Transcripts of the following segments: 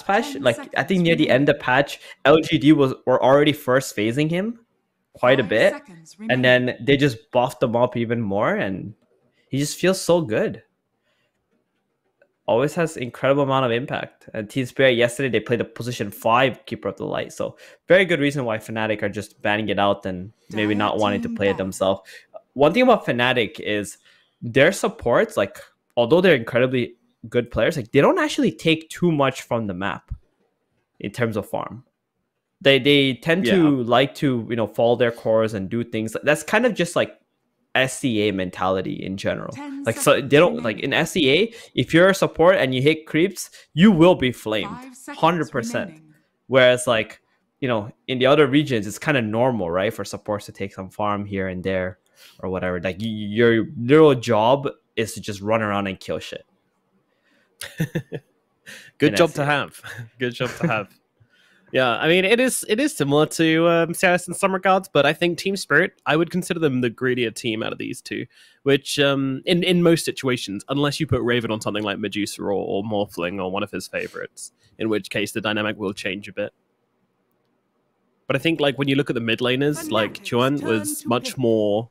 patch, like I think near the end of the patch, LGD were already first phasing him quite a bit, and then they just buffed him up even more, and he just feels so good. Always has incredible amount of impact. And Team Spirit yesterday they played a position 5 Keeper of the Light, so very good reason why FNATIC are just banning it out and maybe not wanting to play it themselves. One thing about FNATIC is their supports, like although they're incredibly good players, like they don't actually take too much from the map in terms of farm. They tend to like to follow their cores and do things. That's kind of just like SCA mentality in general. Like so they don't like in SCA, if you're a support and you hit creeps, you will be flamed 100%. Whereas like in the other regions, it's kind of normal, right, for supports to take some farm here and there or whatever. Like your little job is to just run around and kill shit. Good job to have. Good job to have. Yeah, I mean, it is similar to CS in some regards, but I think Team Spirit, I would consider them the greedier team out of these two, which in most situations, unless you put Raven on something like Medusa or Morphling or one of his favorites, in which case the dynamic will change a bit. But I think like when you look at the mid laners, like Chuan was much more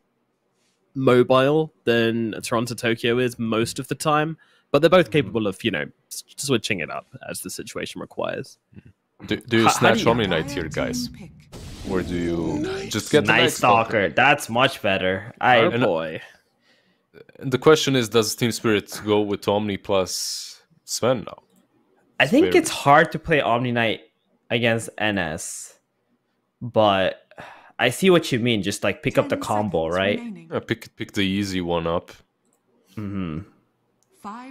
mobile than Toronto Tokyo is most of the time, but they're both capable of, switching it up as the situation requires. Do you snatch Omni Knight here, guys? Or do you just get the Night Stalker? That's much better. Boy. And the question is, does Team Spirit go with Omni plus Sven now? I think it's hard to play Omni Knight against NS, but I see what you mean. Just like pick up the combo, right? Yeah, pick the easy one up. 5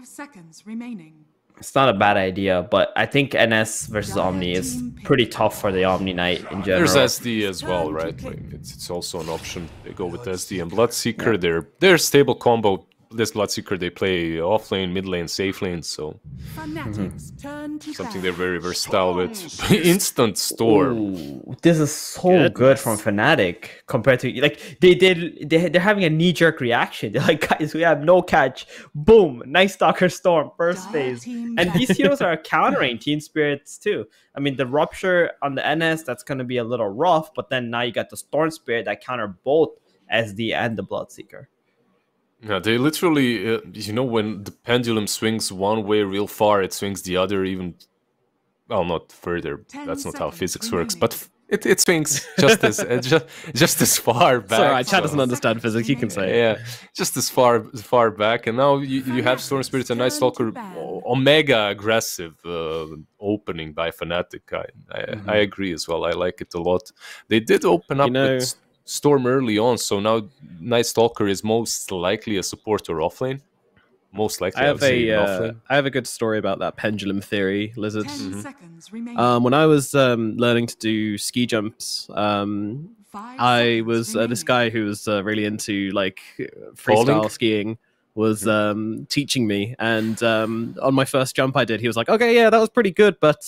seconds remaining. It's not a bad idea, but I think NS versus Omni is pretty tough for the Omni Knight in general. There's SD as well, right? Like it's also an option. They go with SD and Bloodseeker. Yeah. They're stable combo. This Bloodseeker, they play off lane, mid lane, safe lane, so something they're very versatile with. Instant Storm. Ooh, this is so good from FNATIC compared to like they're having a knee-jerk reaction. They're like, guys, we have no catch. Boom, Night Stalker Storm, first phase. And these heroes are countering Team Spirits too. I mean, the Rupture on the NS, that's gonna be a little rough, but then now you got the Storm Spirit that counter both SD and the Bloodseeker. Yeah, they literally, when the pendulum swings one way real far, it swings the other even, well, not further. That's not how physics works, but it swings just as far back. Sorry, Chad doesn't understand physics. You can say it. Yeah, just as far back, and now you have Storm Spirit and Night Stalker, Omega aggressive opening by FNATIC. I agree as well. I like it a lot. They did open up with Storm early on, so now Night Stalker is most likely a supporter offlane. Most likely, I have a good story about that pendulum theory, Lizard. When I was learning to do ski jumps, I was this guy who was really into like freestyle skiing was teaching me, and on my first jump I did, he was like, okay, yeah, that was pretty good, but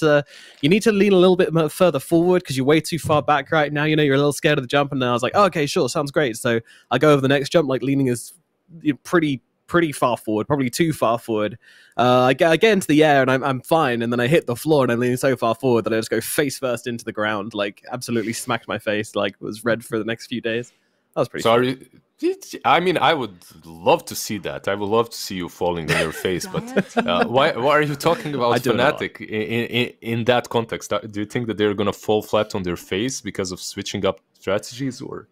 you need to lean a little bit further forward because you're way too far back right now, you're a little scared of the jump. And then I was like, oh, okay, sure, sounds great. So I go over the next jump, like leaning is pretty far forward, probably too far forward. I get into the air and I'm fine, and then I hit the floor and I'm leaning so far forward that I just go face first into the ground, like absolutely smacked my face, like was red for the next few days. That was pretty fun. I mean, I would love to see that. I would love to see you falling on your face, but why are you talking about FNATIC in that context? Do you think that they're going to fall flat on their face because of switching up strategies? Or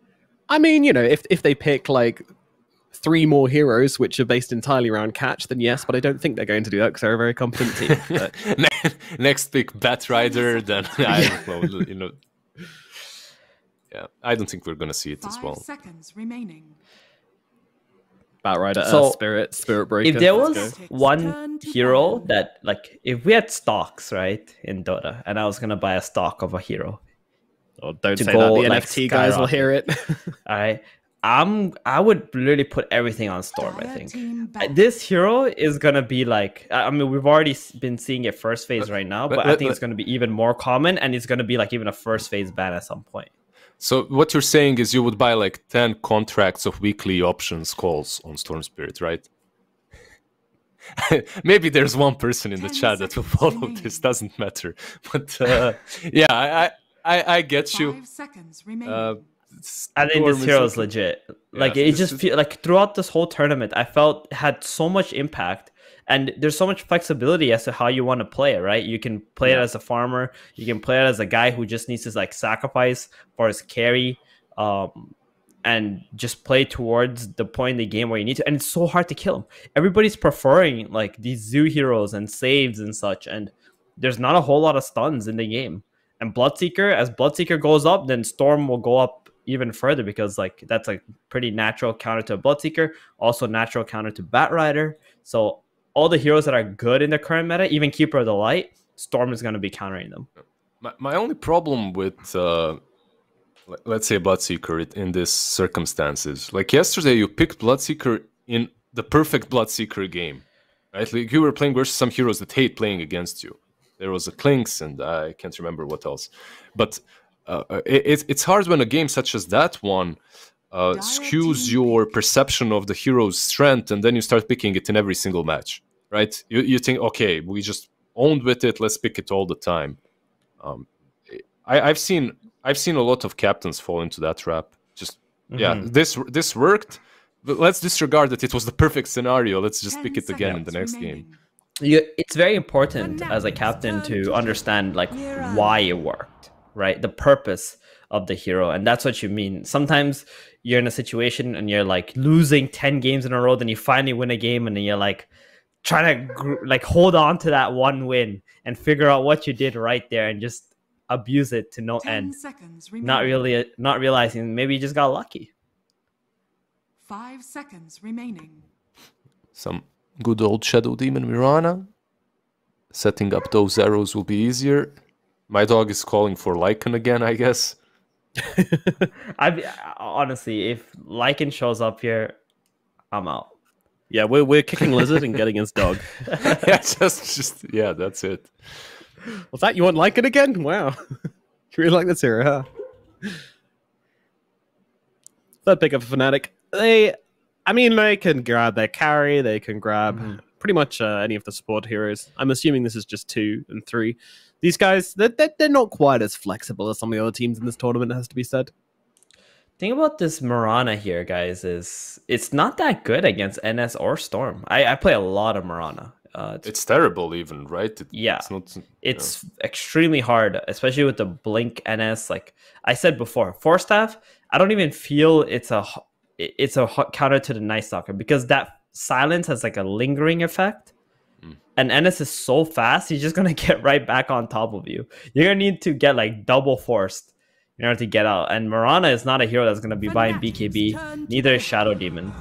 I mean, if they pick like 3 more heroes which are based entirely around catch, then yes, but I don't think they're going to do that because they're a very competent team. Next pick Batrider, then I don't know, Yeah, I don't think we're gonna see it as well. 5 seconds remaining. Batrider, Spirit Breaker. If there was one hero that, like, if we had stocks, right, in Dota, and I was gonna buy a stock of a hero. Oh, don't say that. The NFT guys will hear it. All right. I would literally put everything on Storm, I think. This hero is going to be like, I mean, we've already been seeing it first phase right now, but I think it's going to be even more common, and it's going to be like even a first phase ban at some point. So what you're saying is you would buy like 10 contracts of weekly options calls on Storm Spirit, right? Maybe there's one person in the chat that will follow this. Doesn't matter. But yeah, I get you. 5 seconds remaining. I think this hero is legit. Like Yeah, it just feel like throughout this whole tournament, I felt it had so much impact, and there's so much flexibility as to how you want to play it. Right? You can play it as a farmer. You can play it as a guy who just needs to like sacrifice for his carry, and just play towards the point in the game where you need to. And it's so hard to kill him. Everybody's preferring like these zoo heroes and saves and such, and there's not a whole lot of stuns in the game. And Bloodseeker, as Bloodseeker goes up, then Storm will go up even further, because like that's a pretty natural counter to a Bloodseeker, also natural counter to Batrider. So all the heroes that are good in the current meta, even Keeper of the Light, Storm is going to be countering them. My only problem with let's say Bloodseeker in this circumstances, like yesterday you picked Bloodseeker in the perfect Bloodseeker game, right? Like you were playing versus some heroes that hate playing against you. There was a Clinks and I can't remember what else, but it's hard when a game such as that one skews your perception of the hero's strength, and then you start picking it in every single match, right? You think, okay, we just owned with it, let's pick it all the time. I've seen a lot of captains fall into that trap. Just yeah, this worked, but let's disregard that it was the perfect scenario. Let's just pick it again in the next game. It's very important as a captain to understand like why it worked, right? The purpose of the hero, and that's what you mean. Sometimes you're in a situation and you're like losing 10 games in a row, then you finally win a game, and then you're like trying to like hold on to that one win and figure out what you did right there and just abuse it to no end. Not realizing maybe you just got lucky. 5 seconds remaining. Some good old Shadow Demon Mirana. Setting up those arrows will be easier. My dog is calling for Lycan again, I guess. Honestly, if Lycan shows up here, I'm out. Yeah, we're kicking Lizard and getting his dog. Yeah, just yeah, that's it. Was that you want Lycan again? Wow. You really like this hero, huh? Third pick of Fnatic. They can grab their carry, they can grab pretty much any of the support heroes. I'm assuming this is just 2 and 3. These guys, they're not quite as flexible as some of the other teams in this tournament, it has to be said. Thing about this Mirana here, guys, is it's not that good against NS or Storm. I play a lot of Mirana. It's terrible even, right? It's extremely hard, especially with the Blink NS. Like I said before, Force Staff, I don't even feel it's a counter to the Night Stalker, because that silence has like a lingering effect. And NS is so fast, he's just gonna get right back on top of you. You're gonna need to get like double forced in order to get out. And Mirana is not a hero that's gonna be buying BKB. Neither is Shadow Demon.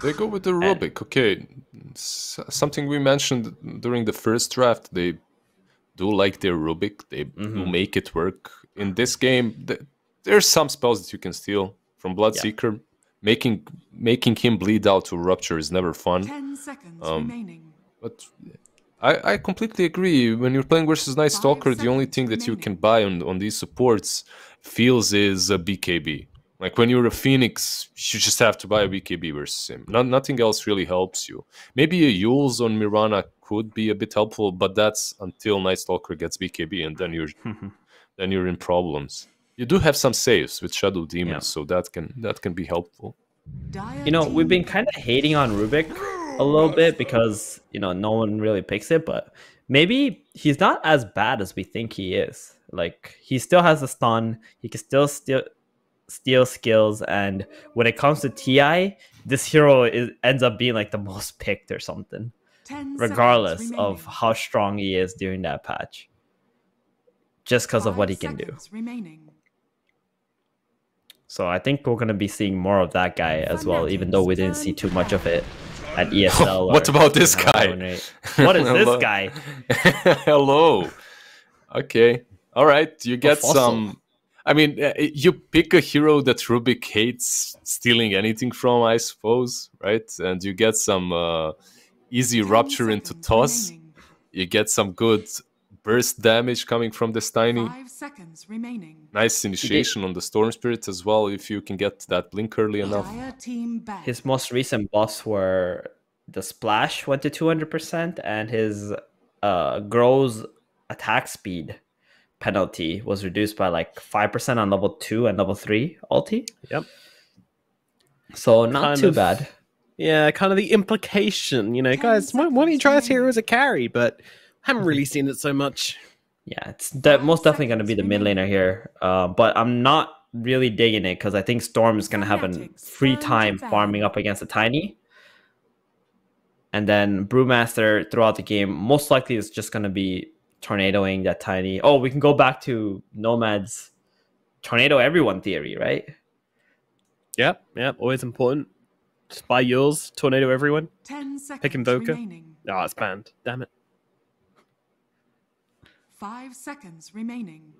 They go with the Rubik. Okay, something we mentioned during the first draft. They do like their Rubik. They do make it work. In this game, there's some spells that you can steal from Bloodseeker. Yeah. Making him bleed out to Rupture is never fun. 10 seconds remaining. But I completely agree. When you're playing versus Night Stalker, the only thing that you can buy on these supports feels is a BKB. Like when you're a Phoenix, you just have to buy a BKB versus him. Nothing else really helps you. Maybe a Yules on Mirana could be a bit helpful, but that's until Night Stalker gets BKB, and then you're in problems. You do have some saves with Shadow Demons, so that can be helpful. You know, we've been kind of hating on Rubik a little bit because, you know, no one really picks it, but maybe he's not as bad as we think he is. Like, he still has a stun, he can still steal skills, and when it comes to TI, this hero ends up being like the most picked or something, regardless of how strong he is during that patch, just because of what he can do. So I think we're going to be seeing more of that guy as well, even though we didn't see too much of it at ESL. What about this guy? What is this guy? Hello. Okay. All right. You get some... I mean, you pick a hero that Rubik hates stealing anything from, I suppose, right? And you get some easy Rupture into Toss. You get some good burst damage coming from this Tiny. 5 seconds remaining. Nice initiation on the Storm Spirit as well, if you can get that blink early enough. His most recent buffs were the splash went to 200%, and his grows attack speed penalty was reduced by like 5% on level 2 and level 3 ulti. Yep. So not too bad. Yeah, kind of the implication, you know, guys, why don't you try this hero as a carry? But haven't really seen it so much. Yeah, it's most definitely going to be the mid laner here. But I'm not really digging it because I think Storm is going to have a free time farming up against a Tiny. And then Brewmaster throughout the game, most likely is just going to be tornadoing that Tiny. Oh, we can go back to Nomad's tornado everyone theory, right? Yep, always important. Spy yours, tornado everyone. 10 seconds Pick Invoker. remaining. Oh, it's banned. Damn it. 5 seconds remaining.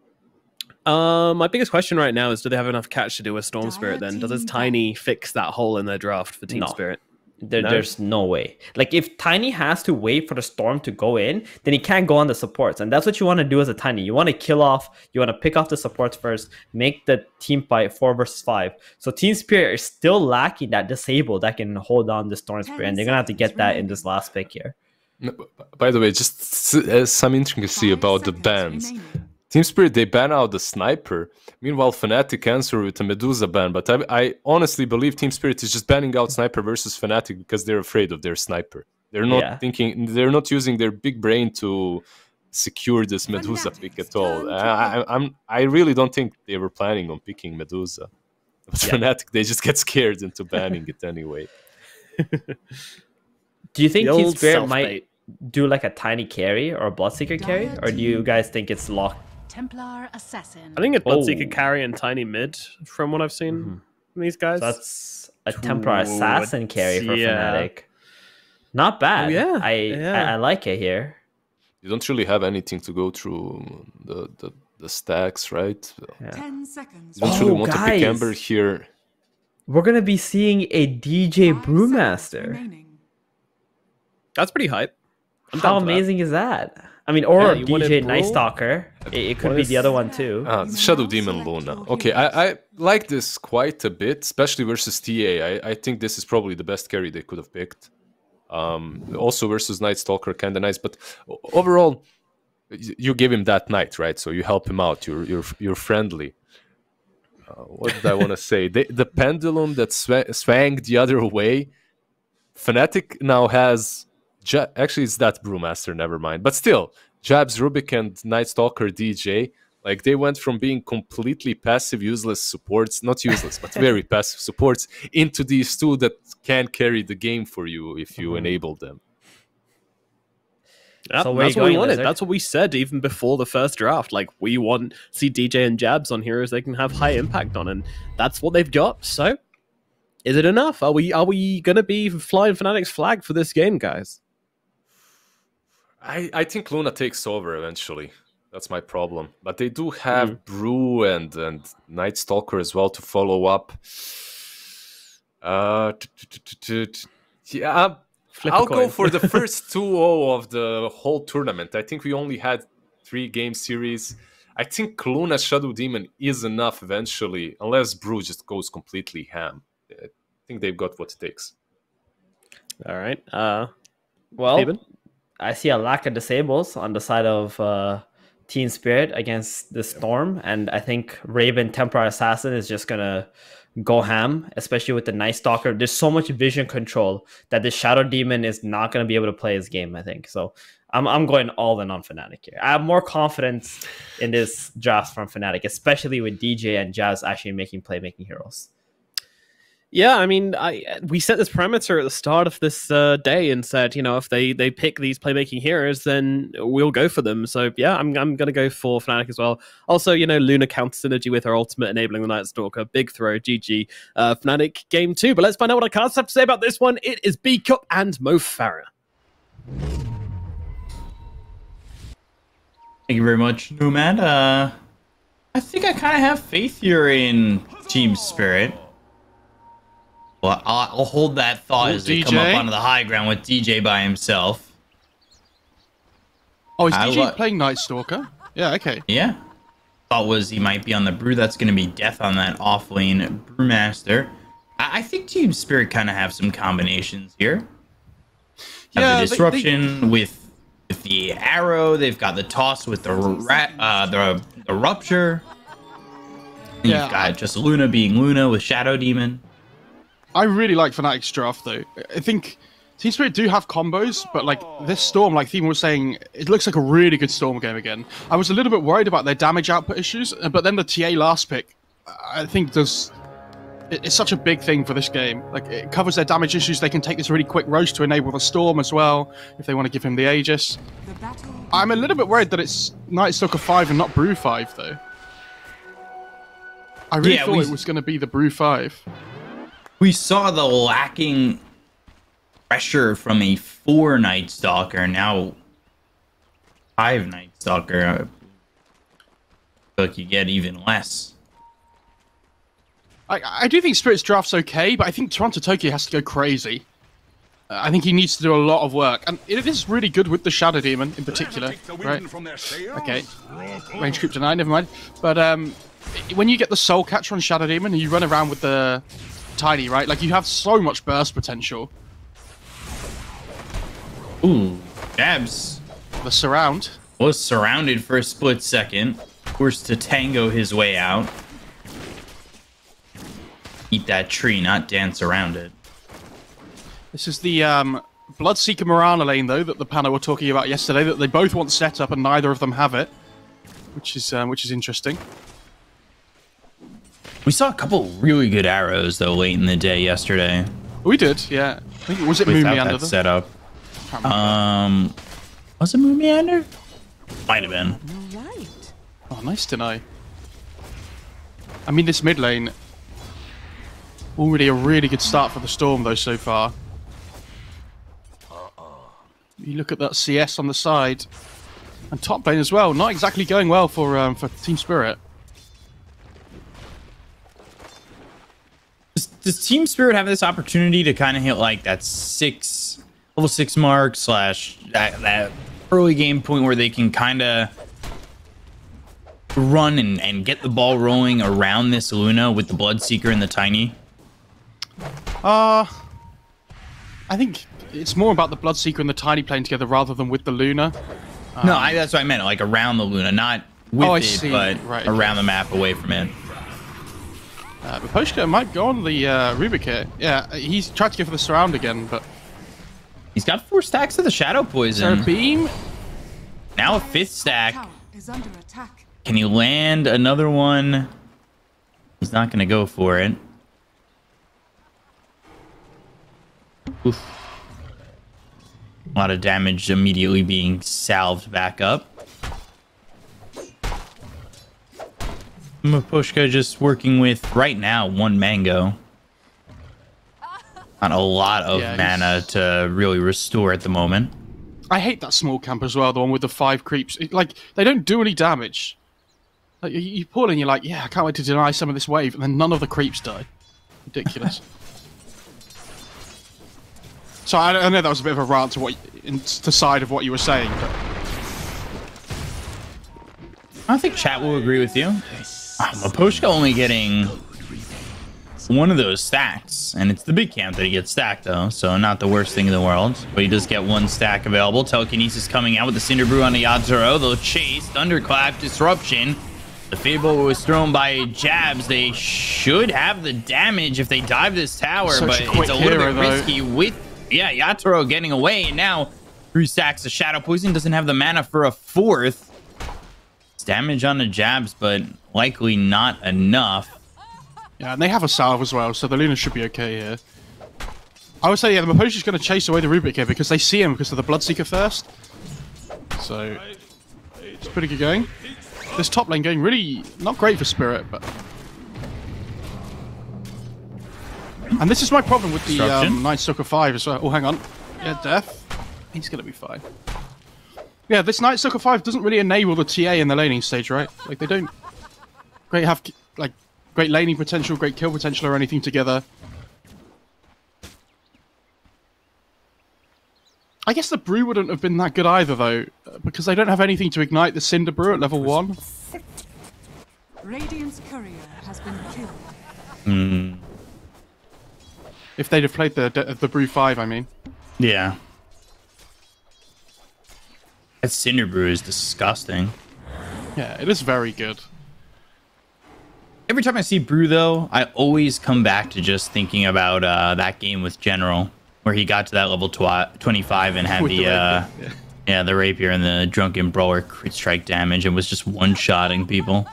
My biggest question right now is, do they have enough catch to do a Storm Spirit then? Does this Tiny fix that hole in their draft for Team Spirit? There's no way. Like, if Tiny has to wait for the Storm to go in, then he can't go on the supports. And that's what you want to do as a Tiny. You want to kill off, you want to pick off the supports first, make the team fight 4 versus 5. So Team Spirit is still lacking that disable that can hold on the Storm Spirit. And they're going to have to get that in this last pick here. By the way, just some intricacy about the bans. Team Spirit, they ban out the Sniper. Meanwhile, FNATIC answer with a Medusa ban. But I honestly believe Team Spirit is just banning out Sniper versus FNATIC because they're afraid of their Sniper. They're not thinking, they're not using their big brain to secure this Medusa pick at all. I really don't think they were planning on picking Medusa. But FNATIC, they just get scared into banning it anyway. Do you think Team Spirit might do like a Tiny carry or a Bloodseeker carry? Or do you guys think it's locked? Templar Assassin. I think it's Bloodseeker carry and Tiny mid from what I've seen from these guys. So that's a Templar Assassin carry for FNATIC. Not bad. I like it here. You don't really have anything to go through the stacks, right? 10 seconds. You don't really want to pick Ember here. We're going to be seeing a DJ Brewmaster. That's pretty hype. How amazing is that? I mean, or DJ Night Stalker. It could be the other one too. Shadow Demon Luna. Okay, I like this quite a bit, especially versus TA. I think this is probably the best carry they could have picked. Also versus Night Stalker, kind of nice. But overall, you give him that night, right? So you help him out. You're friendly. What did I want to say? The pendulum that swang the other way. FNATIC now has... Actually, it's that Brewmaster, never mind. But still, Jabs, Rubik, and Night Stalker DJ, like, they went from being completely passive, useless supports, not useless, but very passive supports, into these two that can carry the game for you if you enable them. Yep, so that's what we wanted. That's what we said even before the first draft. Like, we want to see DJ and Jabs on heroes they can have high impact on, and that's what they've got. So, is it enough? Are we gonna be flying FNATIC's flag for this game, guys? I think Luna takes over eventually. That's my problem. But they do have Brew and Night Stalker as well to follow up. Yeah, I'll go for the first 2-0 of the whole tournament. I think we only had 3-game series. I think Luna Shadow Demon is enough eventually, unless Brew just goes completely ham. I think they've got what it takes. All right. Well, Steven? I see a lack of disables on the side of Team Spirit against the Storm, and I think Raven Templar Assassin is just gonna go ham, especially with the Night Stalker. There's so much vision control that the Shadow Demon is not gonna be able to play his game, I think. So I'm going all in on FNATIC here. I have more confidence in this draft from FNATIC, especially with DJ and Jazz actually making playmaking heroes. Yeah, I mean, we set this parameter at the start of this day and said, you know, if they pick these playmaking heroes, then we'll go for them. So yeah, I'm going to go for FNATIC as well. Also, you know, Luna counter synergy with her ultimate enabling the Night Stalker. Big throw, GG. FNATIC game 2. But let's find out what our cards have to say about this one. It is B Cup and Mo Farah. Thank you very much, Nomad. I think I kind of have faith here in Team Spirit. Well, I'll hold that thought as they come up onto the high ground with DJ by himself. Oh, is DJ playing Night Stalker? Yeah, okay. Yeah. Thought was he might be on the Brew. That's going to be death on that off-lane Brewmaster. I think Team Spirit kind of have some combinations here. have the disruption with the arrow. They've got the toss with the rupture. And you've got just Luna being Luna with Shadow Demon. I really like FNATIC's draft, though. I think Team Spirit do have combos, but like this Storm, like Thema was saying, it looks like a really good Storm game again. I was a little bit worried about their damage output issues, but then the TA last pick, I think it's such a big thing for this game. Like, it covers their damage issues. They can take this really quick roast to enable the Storm as well, if they want to give him the Aegis. I'm a little bit worried that it's Night Stalker 5 and not Brew 5, though. I really thought it was going to be the Brew 5. We saw the lacking pressure from a 4 Night Stalker, now 5 Night Stalker. I feel like you get even less. I do think Spirit's draft's okay, but I think Toronto Tokyo has to go crazy. I think he needs to do a lot of work, and it is really good with the Shadow Demon in particular, right? Okay, range creep denied, never mind. But when you get the Soul Catcher on Shadow Demon and you run around with the Tiny, right? Like, you have so much burst potential. Ooh, Jabs. The surround. Was surrounded for a split second. Forced to tango his way out. Eat that tree, not dance around it. This is the Bloodseeker Mirana lane, though, that the panel were talking about yesterday, that they both want setup and neither of them have it. Which is interesting. We saw a couple really good arrows, though, late in the day yesterday. We did, yeah. I think was it Moomeander? Setup. Was it Moomeander? Might have been. Right. Oh, nice deny. I mean, this mid lane, already a really good start for the Storm, though, so far. You look at that CS on the side, and top lane as well. Not exactly going well for Team Spirit. Does Team Spirit have this opportunity to kind of hit like that level 6 mark / that early game point where they can kind of run and get the ball rolling around this Luna with the Bloodseeker and the Tiny? I think it's more about the Bloodseeker and the Tiny playing together rather than with the Luna. No, that's what I meant. Like around the Luna, not with but around the map, away from it. But Poshka might go on the Rubik here. Yeah, he's tried to go for the surround again, but he's got 4 stacks of the Shadow Poison. Beam. Now a 5th stack. Is under attack. Can he land another one? He's not going to go for it. Oof. A lot of damage immediately being salved back up. Mapushka just working with, right now, 1 Mango. Not a lot of mana to really restore at the moment. I hate that small camp as well, the one with the 5 creeps. Like, they don't do any damage. Like, you pull and you're like, yeah, I can't wait to deny some of this wave, and then none of the creeps die. Ridiculous. So I know that was a bit of a rant to the side of what you were saying, but I think chat will agree with you. Mapushka only getting 1 of those stacks, and it's the big camp that he gets stacked, though, so not the worst thing in the world. But he does get 1 stack available. Telekinesis coming out with the Cinder Brew on the Yadzuro. They'll chase, Thunderclap, Disruption. The Fable was thrown by Jabs. They should have the damage if they dive this tower, but it's a little bit risky with, Yadzuro getting away, and now 3 stacks of Shadow Poison. Doesn't have the mana for a 4th. It's damage on the Jabs, but likely not enough. Yeah, and they have a salve as well, so the Luna should be okay here. I would say, the Maposhi's going to chase away the Rubik here because they see him because of the Bloodseeker first. So, it's pretty good going. This top lane going really not great for Spirit, but... And this is my problem with the Night Stalker 5 as well. Oh, hang on. Yeah, Death. He's going to be fine. Yeah, this Night Stalker 5 doesn't really enable the TA in the laning stage, right? Like, they don't have, like, great laning potential, great kill potential, or anything together. I guess the Brew wouldn't have been that good either, though, because they don't have anything to ignite the Cinder Brew at level 1. Radiant's courier has been killed. Hmm. If they'd have played the Brew 5, I mean. Yeah. That Cinder Brew is disgusting. Yeah, it is very good. Every time I see Brew, though, I always come back to just thinking about that game with General, where he got to that level 25 and had the rapier and the drunken brawler crit strike damage and was just one-shotting people.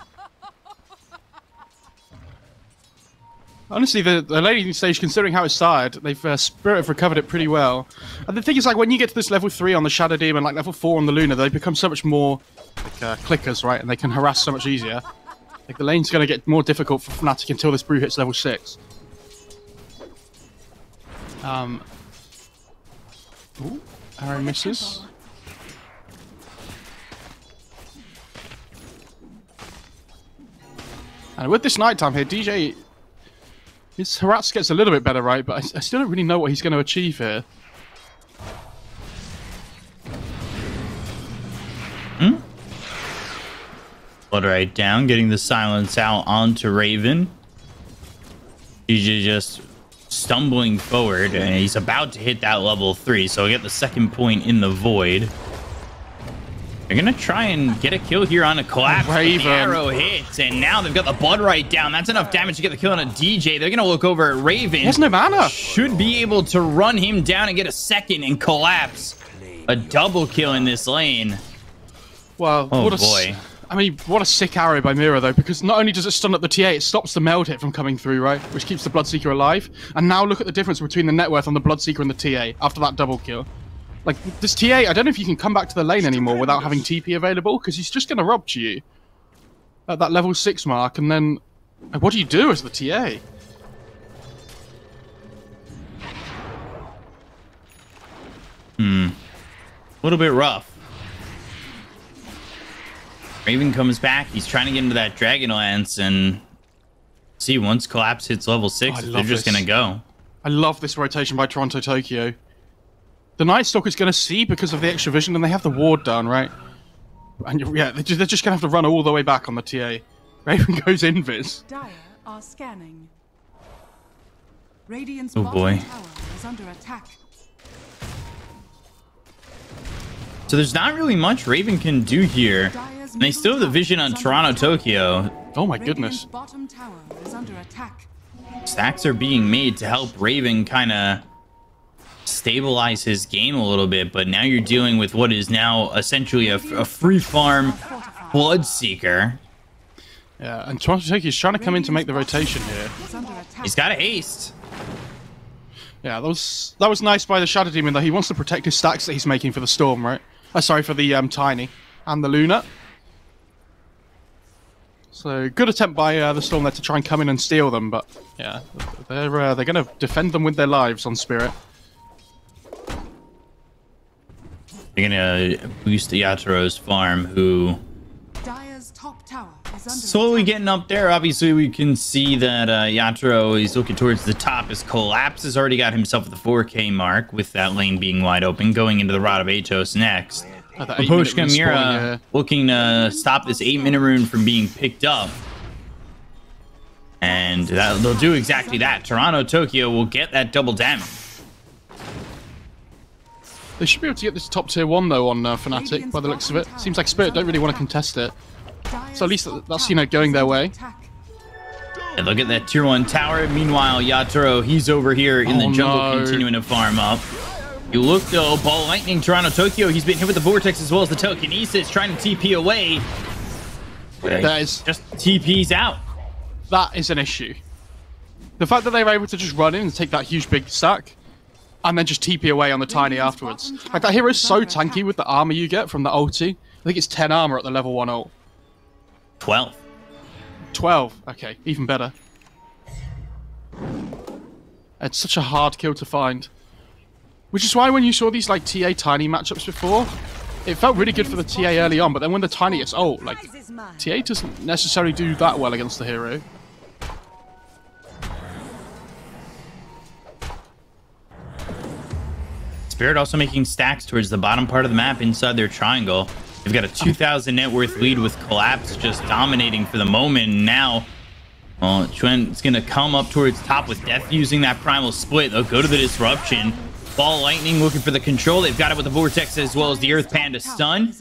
Honestly, the laning stage, considering how it started, they've Spirit have recovered it pretty well. And the thing is, like, when you get to this level 3 on the Shadow Demon, like level 4 on the Luna, they become so much more like, clickers, right? And they can harass so much easier. Like, the lane's going to get more difficult for FNATIC until this brew hits level 6. Ooh, arrow misses. And with this nighttime here, DJ... His harass gets a little bit better, right? But I still don't really know what he's going to achieve here. Blood right down, getting the silence out onto Raven. DJ just stumbling forward, and he's about to hit that level 3, so he'll get the second point in the void. They're gonna try and get a kill here on a collapse. The arrow hits, and now they've got the blood right down. That's enough damage to get the kill on a DJ. They're gonna look over at Raven. He has no mana. Should be able to run him down and get a second and collapse. A double kill in this lane. Well, oh boy. I mean, what a sick arrow by Mira, though, because not only does it stun up the TA, it stops the meld hit from coming through, right? Which keeps the Bloodseeker alive. And now look at the difference between the net worth on the Bloodseeker and the TA after that double kill. Like, this TA, I don't know if you can come back to the lane anymore without having TP available, because he's just going to rob you at that level 6 mark, and then... What do you do as the TA? A little bit rough. Raven comes back. He's trying to get into that Dragonlance, and see, once Collapse hits level 6, they're just going to go. I love this rotation by Toronto Tokyo. The Night Stalker's going to see because of the extra vision, and they have the ward down, right? And yeah, they're just going to have to run all the way back on the TA. Raven goes invis. Dire are scanning. Radiant's oh boy. Tower is under attack. So there's not really much Raven can do here. And they still have the vision on Toronto Tokyo. Oh my goodness. Bottom tower is under attack. Stacks are being made to help Raven kind of stabilize his game a little bit, but now you're dealing with what is now essentially a free farm Bloodseeker. Yeah, and Toronto Tokyo is trying to come in to make the rotation here. He's got a haste. Yeah, that was nice by the Shadow Demon, though. He wants to protect his stacks that he's making for the Storm, right? Sorry, for the Tiny and the Luna. So, good attempt by the Storm there to try and come in and steal them, but yeah, they're going to defend them with their lives on Spirit. They're going to boost Yaturo's farm, who... Dire's top tower is under slowly attack. getting up there. Obviously, we can see that Yaturo is looking towards the top. His Collapse has already got himself at the 4K mark, with that lane being wide open, going into the Rod of Atos next. Poposhka Mira looking to stop this 8-minute rune from being picked up. And they'll do exactly that. Toronto Tokyo will get that double damage. They should be able to get this top tier 1, though, on FNATIC, by the looks of it. Seems like Spirit don't really want to contest it. So at least that's, you know, going their way. And look at that tier 1 tower. Meanwhile, Yaturo, he's over here in the jungle continuing to farm up. You look, though, Ball Lightning, Toronto Tokyo. He's been hit with the Vortex as well as the Telekinesis, trying to TP away. That is just TP's out. That is an issue. The fact that they were able to just run in and take that huge big stack, and then just TP away on the Tiny afterwards. Like, that hero is so tanky with the armor you get from the ulti. I think it's 10 armor at the level 1 ult. 12. 12. Okay, even better. It's such a hard kill to find. Which is why when you saw these, like, TA Tiny matchups before, it felt really good for the TA early on, but then when the Tiny gets ult, like, TA doesn't necessarily do that well against the hero. Spirit also making stacks towards the bottom part of the map inside their triangle. They've got a 2,000 net worth lead with Collapse just dominating for the moment. And now, well, Chuen's going to come up towards top with Death using that Primal Split. They'll go to the Disruption. Ball Lightning looking for the control. They've got it with the Vortex as well as the Earth Panda stun.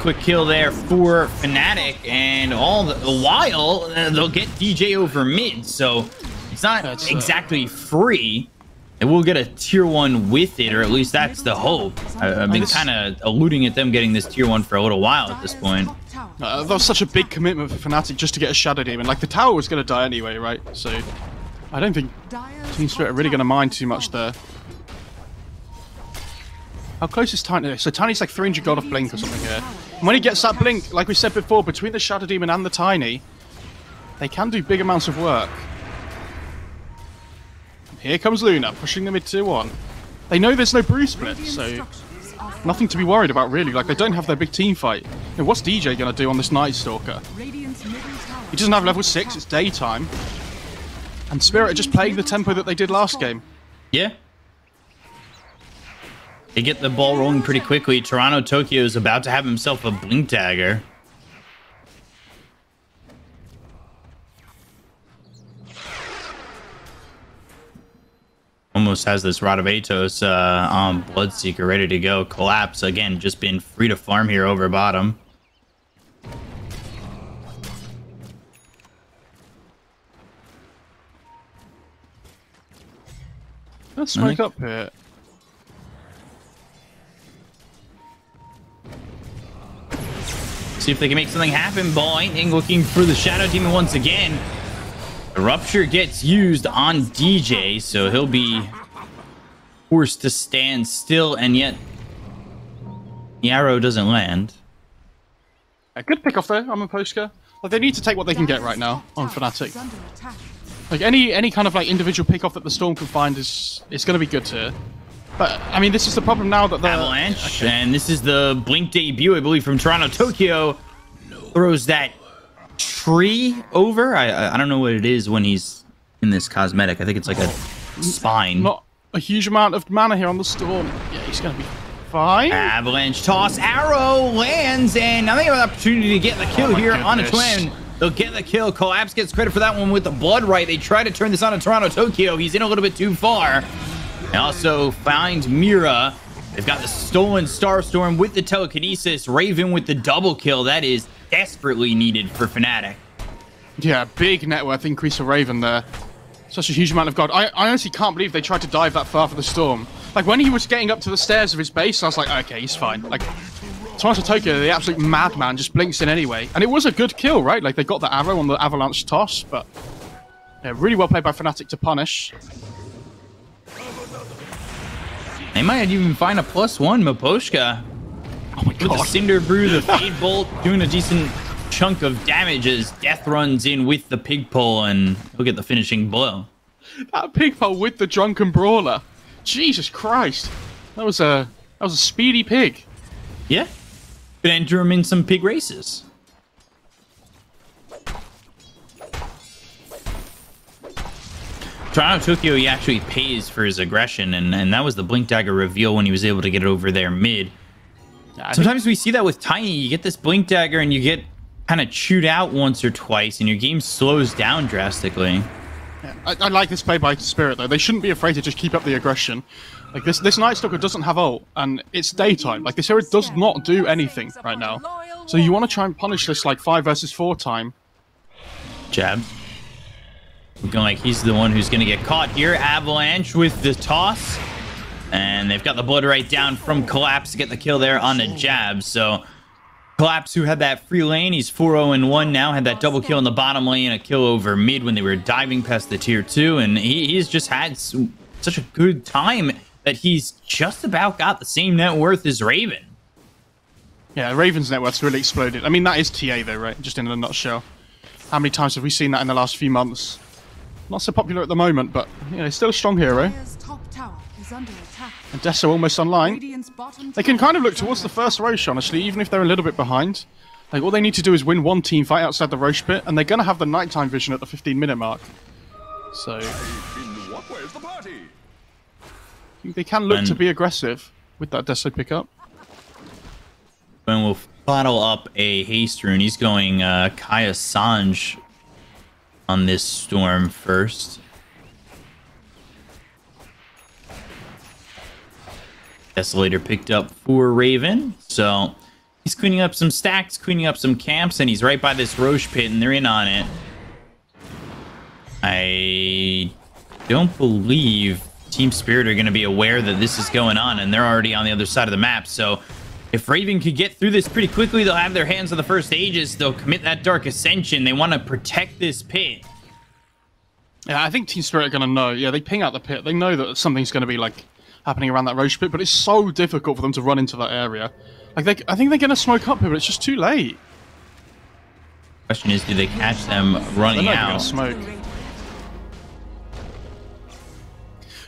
Quick kill there for FNATIC, and all the while they'll get DJ over mid, so it's not exactly free. They will get a tier 1 with it, or at least that's the hope. I've been kind of alluding at them getting this tier 1 for a little while at this point. That was such a big commitment for FNATIC just to get a Shadow Demon. Like, the tower was going to die anyway, right? So I don't think Team Spirit are really going to mind too much there. How close is Tiny? So Tiny's like 300 gold off Blink or something here. And when he gets that Blink, like we said before, between the Shadow Demon and the Tiny, they can do big amounts of work. Here comes Luna, pushing the mid tier 1. They know there's no Brew split, so nothing to be worried about, really. Like, they don't have their big team fight. Now, what's DJ going to do on this Night Stalker? He doesn't have level 6, it's daytime. And Spirit are just playing the tempo that they did last game. Yeah. They get the ball rolling pretty quickly. Toronto Tokyo is about to have himself a Blink Dagger. Almost has this Rod of Atos on Bloodseeker ready to go. Collapse, again, just been free to farm here over bottom. Let's smoke up here. See if they can make something happen. Ball Lightning looking for the Shadow Demon once again. The Rupture gets used on DJ, so he'll be forced to stand still, and yet the arrow doesn't land. A good pick off there on Maposhka. Like, they need to take what they can get right now on FNATIC. Like, any kind of like individual pick off that the Storm can find is going to be good here. But I mean, this is the problem now that the Avalanche, and this is the Blink debut, I believe, from Toronto Tokyo. Throws that tree over. I don't know what it is when he's in this cosmetic. I think it's like a spine. Not a huge amount of mana here on the Storm. Yeah, he's going to be fine. Avalanche toss, arrow lands, and now they have an opportunity to get the kill here on a twin. They'll get the kill. Collapse gets credit for that one with the blood right. They try to turn this on to Toronto Tokyo. He's in a little bit too far. They also find Mira. They've got the stolen Starstorm with the telekinesis. Raven with the double kill. That is desperately needed for FNATIC. Yeah, big net worth increase for Raven there. Such a huge amount of gold. I honestly can't believe they tried to dive that far for the Storm. Like, when he was getting up to the stairs of his base, I was like, okay, he's fine. Like, Toronto Tokyo, the absolute madman, just blinks in anyway. And it was a good kill, right? Like, they got the arrow on the Avalanche toss, but yeah, really well played by FNATIC to punish. They might even find a +1 Maposhka. Oh my god. With the Cinder Brew, the Fade Bolt, doing a decent chunk of damage as Death runs in with the Pig Pole, and he'll get the finishing blow. That Pig Pole with the Drunken Brawler. Jesus Christ. That was a speedy pig. Yeah. Could enter him in some pig races. Toronto Tokyo, he actually pays for his aggression, and that was the Blink Dagger reveal when he was able to get it over there mid. Sometimes we see that with Tiny. You get this Blink Dagger and you get kind of chewed out once or twice, and your game slows down drastically. Yeah, I like this play by Spirit, though. They shouldn't be afraid to just keep up the aggression. Like, this Night Stalker doesn't have ult, and it's daytime. Like, this hero does not do anything right now. So you want to try and punish this, like, 5 versus 4 time. Jab. Looking like he's the one who's going to get caught here. Avalanche with the toss. And they've got the blood right down from Collapse to get the kill there on the jab. So Collapse, who had that free lane, he's 4-0-1 now. Had that double kill in the bottom lane, a kill over mid when they were diving past the tier 2. And he's just had such a good time that he's just about got the same net worth as Raven. Yeah, Raven's net worth's really exploded. I mean, that is TA, though, right? Just in a nutshell. How many times have we seen that in the last few months? Not so popular at the moment, but, you know, still a strong hero. And Deso almost online. They can kind of look towards the first Roche, honestly, even if they're a little bit behind. Like, all they need to do is win one team fight outside the Roche pit, and they're going to have the nighttime vision at the 15-minute mark. So they can look to be aggressive with that Deso pickup. And we'll bottle up a haste rune. He's going Kaya Sanj on this Storm first. Desolator picked up for Raven. So he's cleaning up some stacks, cleaning up some camps, and he's right by this Roche pit, and they're in on it. I don't believe Team Spirit are going to be aware that this is going on, and they're already on the other side of the map. So if Raven could get through this pretty quickly, they'll have their hands on the first Aegis. They'll commit that Dark Ascension. They want to protect this pit. Yeah, I think Team Spirit are going to know. Yeah, they ping out the pit. They know that something's going to be, like, happening around that Roche pit, but it's so difficult for them to run into that area. Like, I think they're going to smoke up here, but it's just too late. Question is, do they catch them running they're not out? Gonna smoke.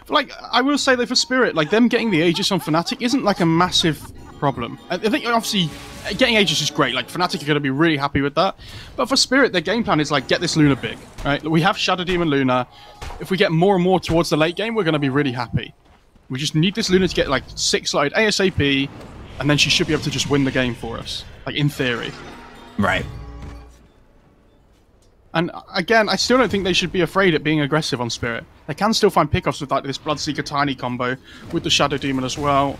Like, I will say, though, for Spirit, like, them getting the Aegis on FNATIC isn't, like, a massive problem. I think, obviously, getting Aegis is great. Like, FNATIC are going to be really happy with that. But for Spirit, their game plan is, like, get this Luna big, right? We have Shadow Demon Luna. If we get more and more towards the late game, we're going to be really happy. We just need this Luna to get, like, 6-slide ASAP, and then she should be able to just win the game for us. Like, in theory. Right. And again, I still don't think they should be afraid at being aggressive on Spirit. They can still find pickoffs with like this Bloodseeker Tiny combo with the Shadow Demon as well.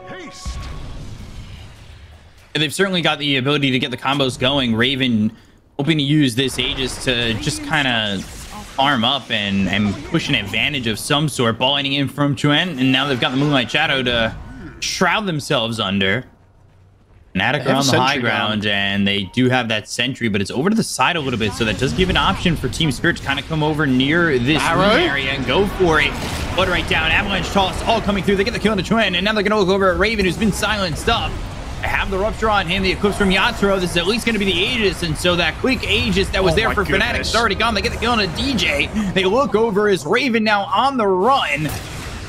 Haste. They've certainly got the ability to get the combos going. Raven hoping to use this Aegis to just kind of farm up and push an advantage of some sort. Ball lightning in from Chuen, and now they've got the Moonlight Shadow to shroud themselves under. FNATIC are on the high ground, and they do have that sentry, but it's over to the side a little bit, so that does give an option for Team Spirit to kind of come over near this area and go for it. Blood right down, Avalanche Toss all coming through. They get the kill on the Chuen, and now they're going to look over at Raven, who's been silenced up. I have the Rupture on him, the Eclipse from Yatoro. This is at least going to be the Aegis, and so that quick Aegis that was there for FNATIC is already gone. They get the kill on a DJ. They look over as Raven now on the run.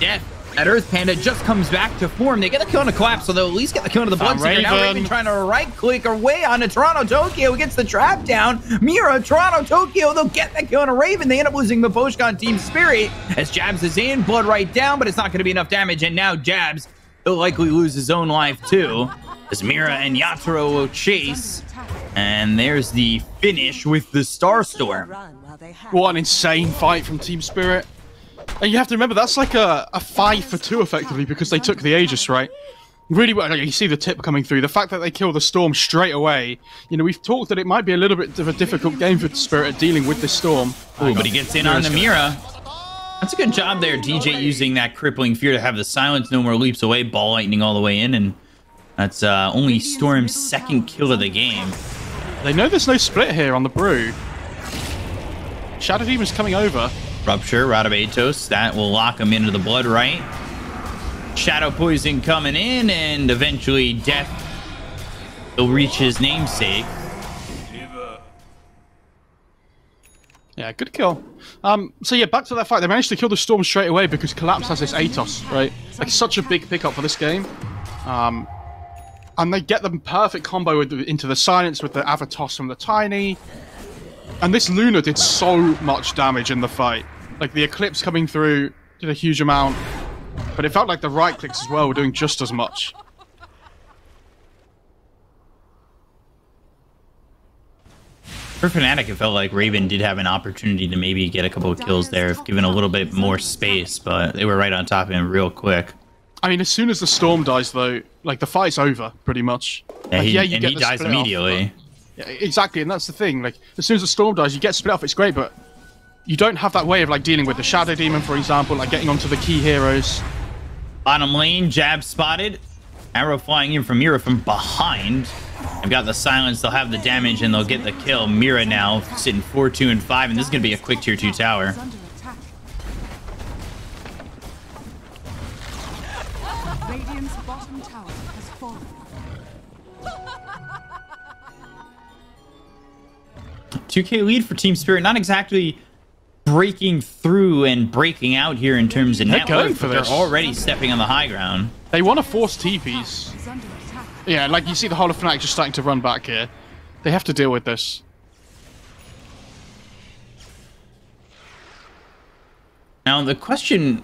Death. That Earth Panda just comes back to form. They get the kill on the Collapse, so they'll at least get the kill on the Bloodseeker. Now Raven trying to right-click away onto Toronto Tokyo. Gets the trap down. Mira, Toronto Tokyo, they'll get that kill on a Raven. They end up losing the Poshcon Team Spirit as Jabs is in. Blood right down, but it's not going to be enough damage. And now Jabs will likely lose his own life too, as Mira and Yatoro will chase. And there's the finish with the Starstorm. What an insane fight from Team Spirit. And you have to remember, that's like a 5-for-2 effectively, because they took the Aegis, right? Really well. You see the tip coming through. The fact that they kill the Storm straight away. You know, we've talked that it might be a little bit of a difficult game for Spirit at dealing with this Storm. Oh, but he gets in on the Mira. That's a good job there, DJ, using that crippling fear to have the silence. No more leaps away, ball lightning all the way in, and that's only Storm's second kill of the game. They know there's no split here on the Brew. Shadow Demon's coming over. Rupture, Radabatos, that will lock him into the Blood right. Shadow Poison coming in, and eventually Death will reach his namesake. Yeah, good kill. So yeah, back to that fight. They managed to kill the Storm straight away because Collapse has this Atos, right? Like, such a big pickup for this game. And they get the perfect combo into the Silence with the Avatos from the Tiny. And this Luna did so much damage in the fight. Like, the Eclipse coming through did a huge amount. But it felt like the right clicks as well were doing just as much. For FNATIC, it felt like Raven did have an opportunity to maybe get a couple of kills there, if given a little bit more space, but they were right on top of him real quick. I mean, as soon as the Storm dies, though, like, the fight's over, pretty much. Yeah, like, he dies immediately. Yeah, exactly, and that's the thing. Like, as soon as the Storm dies, you get split off, it's great, but you don't have that way of, like, dealing with the Shadow Demon, for example, like, getting onto the key heroes. Bottom lane, Jab spotted. Arrow flying in from Mira from behind. They've got the silence, they'll have the damage, and they'll get the kill. Mira now sitting 4, 2, and 5, and this is going to be a quick tier 2 tower. Radiant's bottom tower has fallen. 2K lead for Team Spirit. Not exactly breaking through and breaking out here in terms of network, but they're already stepping on the high ground. They want to force TPs. Yeah, like, you see the whole of FNATIC just starting to run back here. They have to deal with this. Now, the question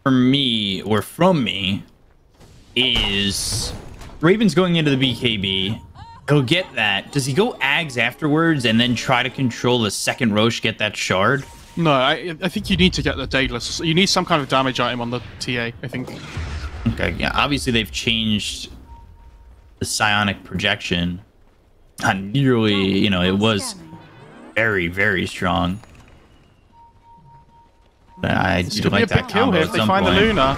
for me, or from me, is Raven's going into the BKB. He'll get that. Does he go Ags afterwards and then try to control the second Roche, get that shard? No, I think you need to get the Daedalus. You need some kind of damage item on the TA, I think. Okay, yeah, obviously they've changed the psionic projection. Not nearly, you know, it was very, very strong. But I do like that combo if they find the Luna.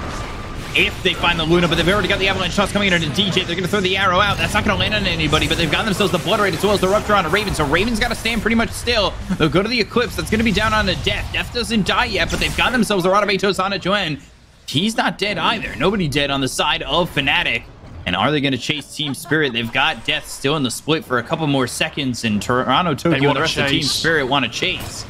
If they find the Luna, but they've already got the avalanche toss coming in into DJ. They're going to throw the arrow out. That's not going to land on anybody, but they've got themselves the blood rate as well as the rupture on a Raven. So Raven's got to stand pretty much still. They'll go to the Eclipse. That's going to be down on the Death. Death doesn't die yet, but they've got themselves the Rod of Atos on a Joanne. He's not dead either. Nobody dead on the side of FNATIC. And are they going to chase Team Spirit? They've got Death still in the split for a couple more seconds, and Toronto, Tokyo, and the rest of Team Spirit want to chase.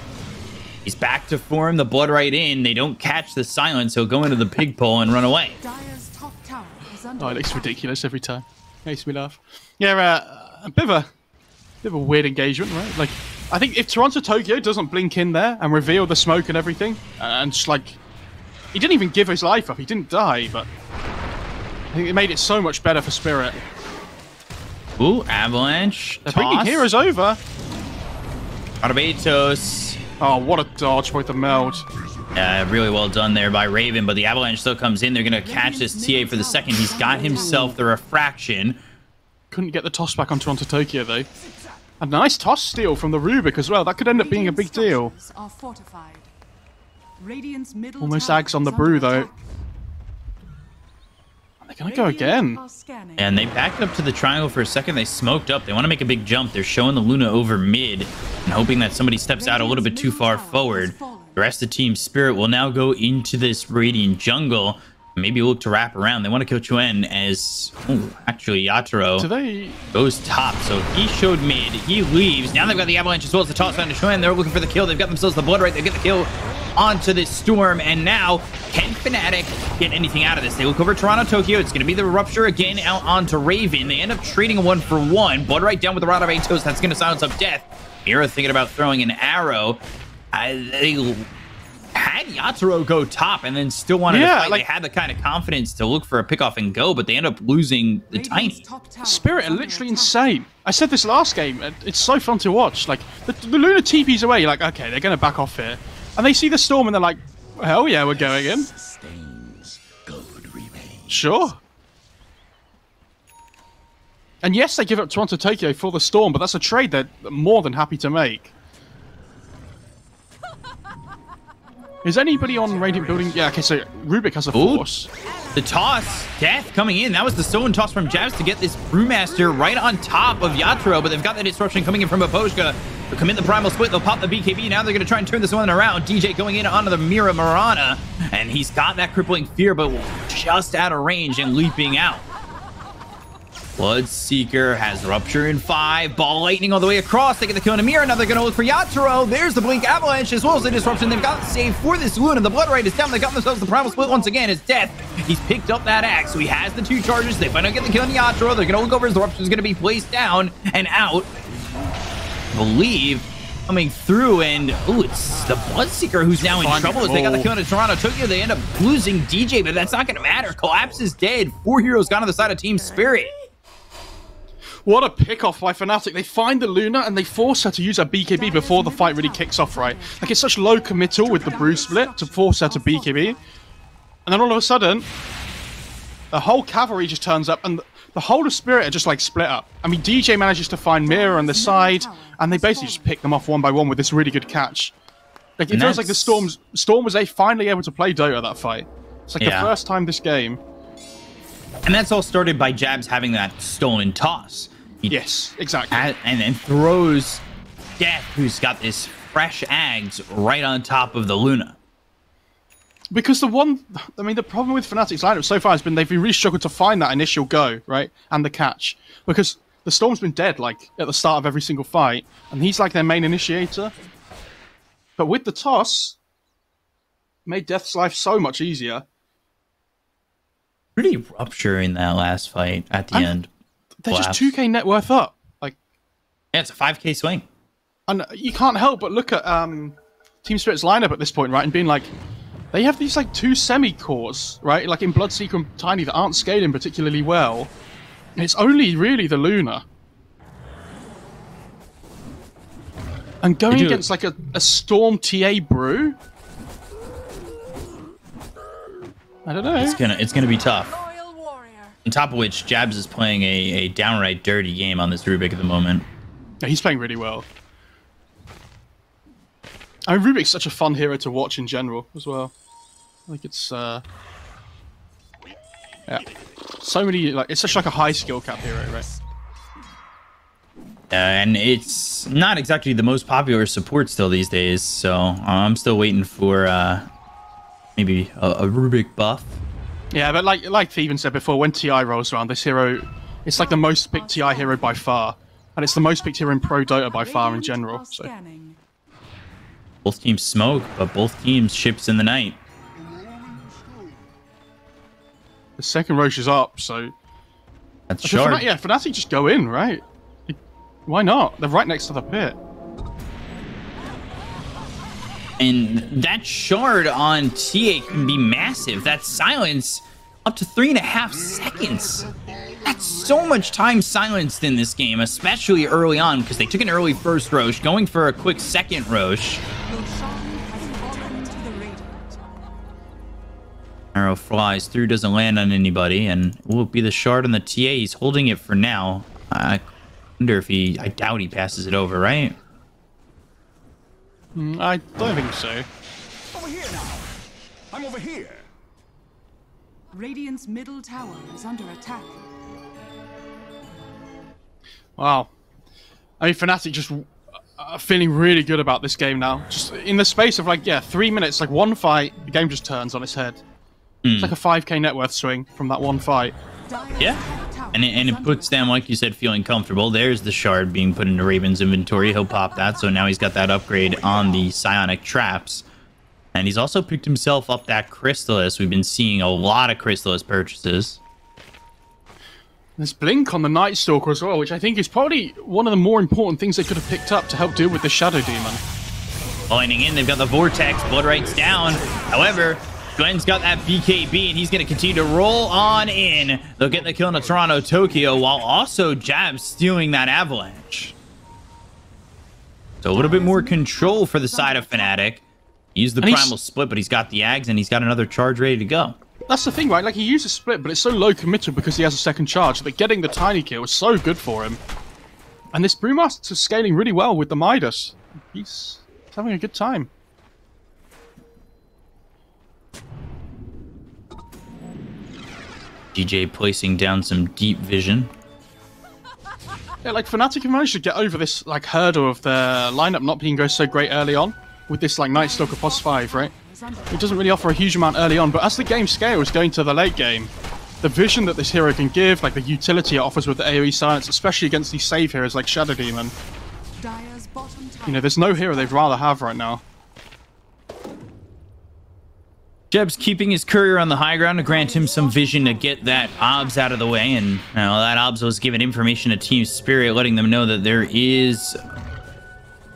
He's back to form, the blood right in. They don't catch the silence. He'll go into the pig pole and run away. Oh, it looks ridiculous every time. Makes me laugh. Yeah, a bit of a weird engagement, right? Like, I think if Toronto Tokyo doesn't blink in there and reveal the smoke and everything, and just like, he didn't even give his life up. He didn't die, but I think it made it so much better for Spirit. Ooh, avalanche. They're bringing heroes over. Barbatos. Oh, what a dodge with the meld. Really well done there by Raven, but the avalanche still comes in. They're going to catch this TA for the second. He's got himself the refraction. Couldn't get the toss back on Toronto Tokyo, though. A nice toss steal from the Rubik as well. That could end up being a big deal. Almost Ags on the Brew, though. They're going to go again. And they backed up to the triangle for a second. They smoked up. They want to make a big jump. They're showing the Luna over mid and hoping that somebody steps out a little bit too far forward. The rest of Team Spirit will now go into this Radiant jungle. Maybe look to wrap around. They want to kill Chuen as... Ooh, actually, Yatoro goes top. So he showed mid. He leaves. Now they've got the avalanche as well as the toss down to Chuen. They're looking for the kill. They've got themselves the blood right. They get the kill onto this storm. And now, can FNATIC get anything out of this? They look over Toronto Tokyo. It's going to be the rupture again out onto Raven. They end up trading a 1-for-1. Blood right down with the Rod of Atos. That's going to silence up Death. Mira thinking about throwing an arrow. They had Yatoro go top and then still wanted to fight. Like, they had the kind of confidence to look for a pickoff and go, but they end up losing the Tiny. Spirit are literally insane. I said this last game. It's so fun to watch. Like, the Luna TP's away. You're like, okay, they're going to back off here. And they see the storm and they're like, hell yeah, we're going in. Sure. And yes, they give up Toronto Tokyo for the storm, but that's a trade they're more than happy to make. Is anybody on Radiant building? Yeah, okay, so Rubik has a force. The toss, Death coming in. That was the stolen toss from Jabs to get this Brewmaster right on top of Yatoro, but they've got that disruption coming in from Aposhka. They'll commit the primal split, they'll pop the BKB. Now they're going to try and turn this one around. DJ going in onto the Mira Marana, and he's got that crippling fear, but just out of range and leaping out. Bloodseeker has rupture in 5. Ball lightning all the way across. They get the kill on Amira. Now they're going to look for Yatoro. There's the blink avalanche as well as the disruption. They've got the save for this Luna. The blood rate is down. They got themselves the primal split once again. It's Death. He's picked up that axe, so he has the 2 charges. They finally get the kill on Yatoro. They're going to look over as the rupture is going to be placed down and out. I believe coming through, and it's the Bloodseeker who's now in trouble as they got the kill on Toronto Tokyo. They end up losing DJ, but that's not going to matter. Collapse is dead. 4 heroes gone to the side of Team Spirit. What a pick-off by FNATIC. They find the Luna and they force her to use her BKB before the fight really kicks off, right? Like, it's such low committal with the Brew split to force her to BKB. And then all of a sudden, the whole cavalry just turns up and the whole of Spirit are just, like, split up. I mean, DJ manages to find Mira on the side and they basically just pick them off one by one with this really good catch. Like, it feels like the Storm was finally able to play Dota that fight. It's like the first time this game. And that's all started by Jabs having that stolen toss. Yes, exactly. And then throws Death, who's got this fresh Ags right on top of the Luna. Because the problem with FNATIC's lineup so far has been they've really struggled to find that initial go, right? And the catch. Because the Storm's been dead, like, at the start of every single fight. And he's like their main initiator. But with the toss, made Death's life so much easier. Pretty rupture in that last fight at the end. They're just 2k net worth up. Like, yeah, it's a 5k swing. And you can't help but look at Team Spirit's lineup at this point, right? And being like, they have these like 2 semi-cores, right? Like in Bloodseeker and Tiny that aren't scaling particularly well. And it's only really the Luna. And going against like a Storm TA Brew? I don't know. It's gonna be tough. On top of which, Jabs is playing a downright dirty game on this Rubik at the moment. Yeah, he's playing really well. I mean, Rubik's such a fun hero to watch in general as well. Like it's yeah, so many like it's such like a high skill cap hero, right? And it's not exactly the most popular support still these days, so I'm still waiting for maybe a Rubik buff. Yeah, but like Thievin said before, when TI rolls around, this hero, it's like the most picked TI hero by far, and it's the most picked hero in Pro Dota by far in general. So. Both teams smoke, but both teams ships in the night. The second Roche is up, so... That's short. Yeah, FNATIC just go in, right? Why not? They're right next to the pit. And that shard on TA can be massive. That silence up to 3.5 seconds. That's so much time silenced in this game, especially early on, because they took an early first Roche, going for a quick second Roche. Arrow flies through, doesn't land on anybody, and will be the shard on the TA. He's holding it for now. I wonder if I doubt he passes it over, right? I don't think so. Over here now. I'm over here. Radiant's middle tower is under attack. Wow. I mean, FNATIC just feeling really good about this game now. Just in the space of, like, yeah, 3 minutes, like, one fight, the game just turns on its head. It's like a 5k net worth swing from that one fight. Yeah. And it puts them, like you said, feeling comfortable. There's the shard being put into Raven's inventory. He'll pop that, so now he's got that upgrade on the psionic traps. And he's also picked himself up that Crystallis. We've been seeing a lot of Crystallis purchases. There's Blink on the Night Stalker as well, which I think is probably one of the more important things they could have picked up to help deal with the Shadow Demon. Lining in, they've got the Vortex. Blood Right's down. However, Glenn's got that BKB, and he's going to continue to roll on in. They'll get the kill in the Toronto Tokyo, while also Jab stealing that Avalanche. So a little bit more control for the side of FNATIC. He used the Primal Split, but he's got the Ags, and he's got another charge ready to go. That's the thing, right? Like, he used a split, but it's so low committal because he has a second charge that getting the tiny kill is so good for him. And this Brewmaster's scaling really well with the Midas. He's having a good time. DJ placing down some deep vision. Yeah, like FNATIC have managed to get over this like hurdle of their lineup not being go so great early on with this like Night Stalker +5, right? It doesn't really offer a huge amount early on, but as the game scales going to the late game, the vision that this hero can give, like the utility it offers with the AoE silence, especially against these save heroes like Shadow Demon. You know, there's no hero they'd rather have right now. Jeb's keeping his courier on the high ground to grant him some vision to get that OBS out of the way, and that OBS was giving information to Team Spirit, letting them know that there is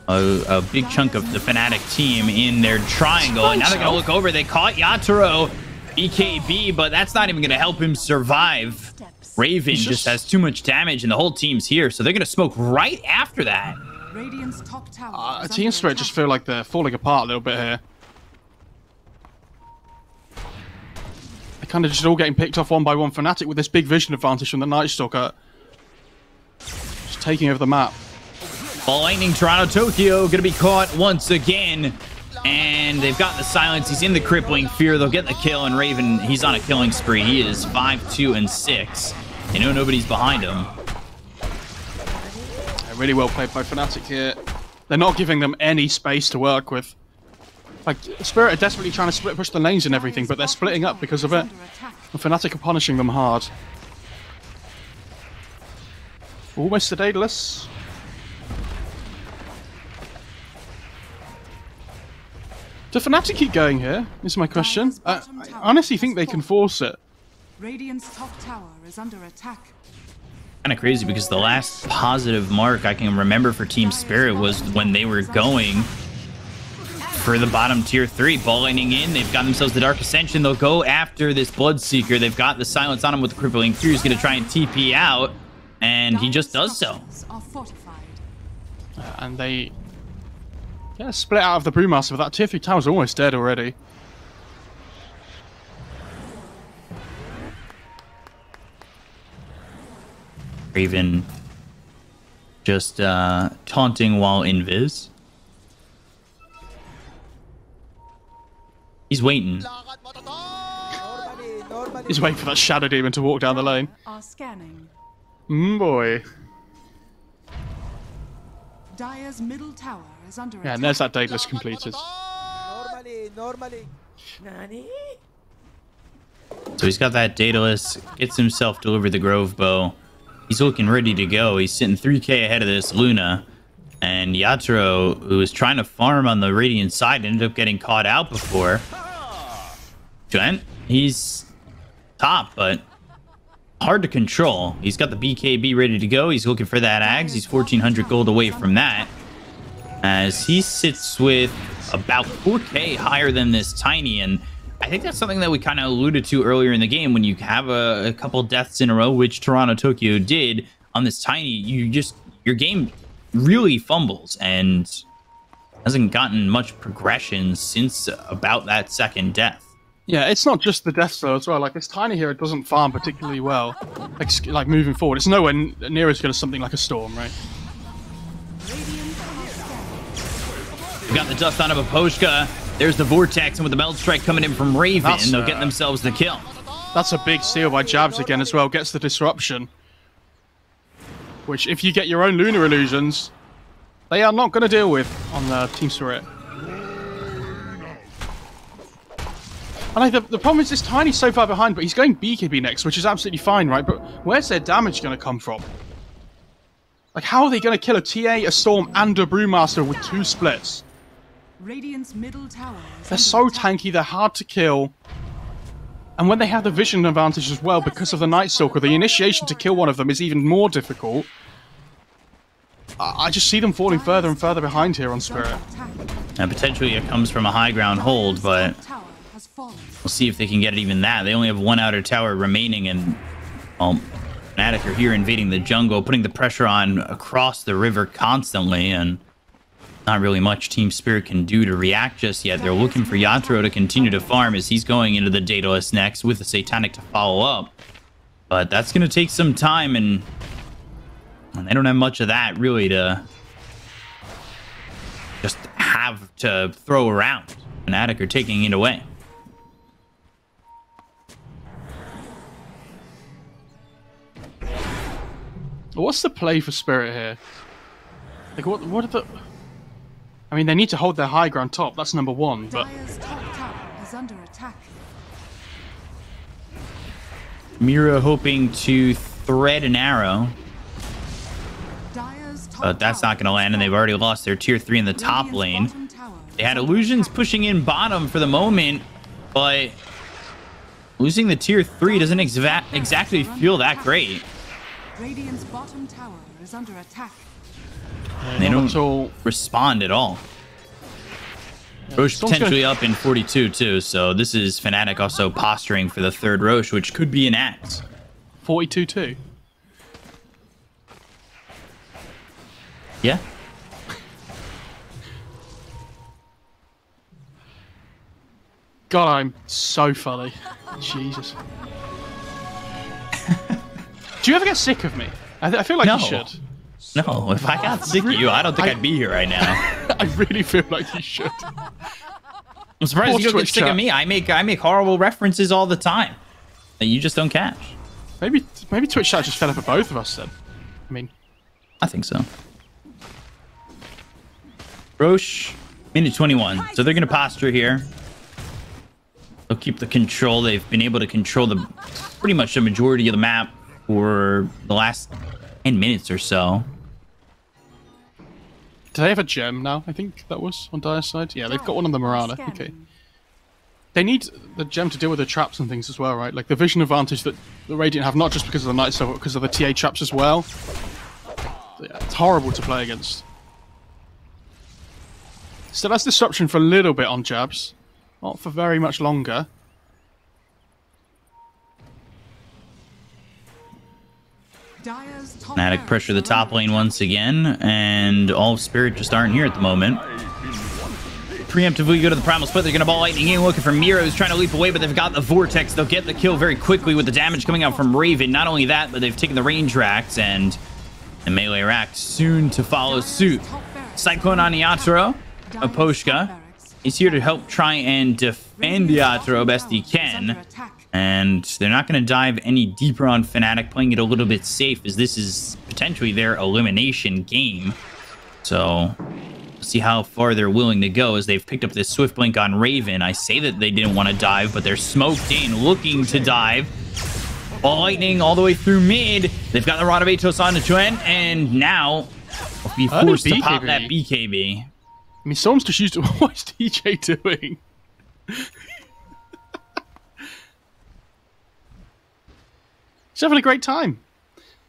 a big chunk of the FNATIC team in their triangle. And now they're going to look over. They caught Yatoro BKB, but that's not even going to help him survive. Raven just has too much damage, and the whole team's here, so they're going to smoke right after that. Team Spirit just feel like they're falling apart a little bit here. Kind of just all getting picked off one by one. FNATIC with this big vision advantage from the Night Stalker. Just taking over the map. Ball lightning, Toronto Tokyo going to be caught once again. And they've got the silence. He's in the crippling fear. They'll get the kill, and Raven, he's on a killing spree. He is 5-2-6. They know nobody's behind him. Yeah, really well played by FNATIC here. They're not giving them any space to work with. Like, Spirit are desperately trying to split push the lanes and everything, but they're splitting up because of it. And FNATIC are punishing them hard. Almost a Daedalus. Do FNATIC keep going here? Is my question. I honestly think they can force it. Radiant's top tower is under attack. Kind of crazy because the last positive mark I can remember for Team Spirit was when they were going for the bottom tier 3. Ball lightning in. They've got themselves the Dark Ascension. They'll go after this Bloodseeker. They've got the silence on him with the Crippling Fear. He's going to try and TP out, and he just does so. And they split out of the Brewmaster, but that tier 3 tower's almost dead already. Raven just taunting while invis. He's waiting. He's waiting for that Shadow Demon to walk down the lane. Are scanning. Boy. Dire's middle tower is under Yeah, attack. and there's that Daedalus completed. So he's got that Daedalus, gets himself delivered the Grove Bow. He's looking ready to go. He's sitting 3k ahead of this Luna. And Yatoro, who was trying to farm on the Radiant side, ended up getting caught out before. Giant, he's top, but hard to control. He's got the BKB ready to go. He's looking for that Ags. He's 1,400 gold away from that. As he sits with about 4k higher than this Tiny. And I think that's something that we kind of alluded to earlier in the game. When you have a couple deaths in a row, which Toronto Tokyo did on this Tiny, your game really fumbles and hasn't gotten much progression since about that second death. Yeah, it's not just the deaths though as well. Like this Tiny here doesn't farm particularly well. Like moving forward, it's nowhere near as good as something like a Storm, right? We got the dust on of Aposhka. There's the Vortex, and with the Meld Strike coming in from Raven, they'll get themselves the kill. That's a big steal by Jabs again as well. Gets the disruption. Which, if you get your own Lunar Illusions, they are not going to deal with on Team Spirit. And like, the problem is this Tiny's so far behind, but he's going BKB next, which is absolutely fine, right? But where's their damage going to come from? Like, how are they going to kill a TA, a Storm, and a Brewmaster with 2 splits? Radiant's middle tower is They're under so attack. tanky, they're hard to kill. And when they have the vision advantage as well, because of the Night Stalker, the initiation to kill one of them is even more difficult. I just see them falling further and further behind here on Spirit. And potentially it comes from a high ground hold, but Tower has fallen. we'll see if they can get it even that. They only have 1 outer tower remaining, and well, Fnatic are here invading the jungle, putting the pressure on across the river constantly, and not really much Team Spirit can do to react just yet. They're looking for Yatoro to continue to farm as he's going into the Daedalus next with the Satanic to follow up. But that's going to take some time, and they don't have much of that really to just have to throw around. Fnatic are taking it away. What's the play for Spirit here? Like, what are the... I mean, they need to hold their high ground top. That's number 1, but... Dire's top tower is under attack. Mira hoping to thread an arrow, Dire's top but that's tower not going to land, and they've already lost their tier 3 in the top Radiant's lane. bottom tower They is had under illusions attack. pushing in bottom for the moment, but losing the tier 3 doesn't exactly feel that great. Radiant's bottom tower is under attack. They Not at don't all. respond at all. Roche Storm's potentially gonna- up in 42 too, so this is Fnatic also posturing for the 3rd Roche, which could be an axe. 42 too. Yeah. God, I'm so funny. Jesus. Do you ever get sick of me? I feel like No. you should. No, if I got sick of you, I don't think I'd be here right now. I really feel like you should. I'm surprised Poor you don't get Twitch sick of chat. me. I make horrible references all the time that you just don't catch. Maybe Twitch chat just fed up at both of us then. I mean, I think so. Roche, minute 21. So they're going to posture here. They'll keep the control. They've been able to control pretty much the majority of the map for the last 10 minutes or so. do they have a gem now? I think that was on Dire's side. Yeah, they've got one on the Mirana. Okay. They need the gem to deal with the traps and things as well, right? Like the vision advantage that the Radiant have, not just because of the Night Stalker, but because of the TA traps as well. So, yeah, it's horrible to play against. Still has disruption for a little bit on Jabs. Not for very much longer. Dire's top Fnatic barracks pressure the are top under lane once again, and all of Spirit just aren't here at the moment. preemptively go to the Primal Split. They're going to ball lightning in, looking for Miro, who's trying to leap away, but they've got the Vortex. They'll get the kill very quickly with the damage coming out from Raven. Not only that, but they've taken the range racks, and the melee rack soon to follow suit. Cyclone on Yatoro. Aposhka is here to help try and defend Yatoro best he can. And they're not going to dive any deeper on FNATIC, playing it a little bit safe, as this is potentially their elimination game. So let's see how far they're willing to go, as they've picked up this Swift Blink on Raven. I say that they didn't want to dive, but they're smoked in, looking to dive. Ball lightning all the way through mid. They've got the Rod of Atos on to Chuen, and now will be forced to pop that BKB. I mean, Storm's just used to what's DJ doing? He's having a great time.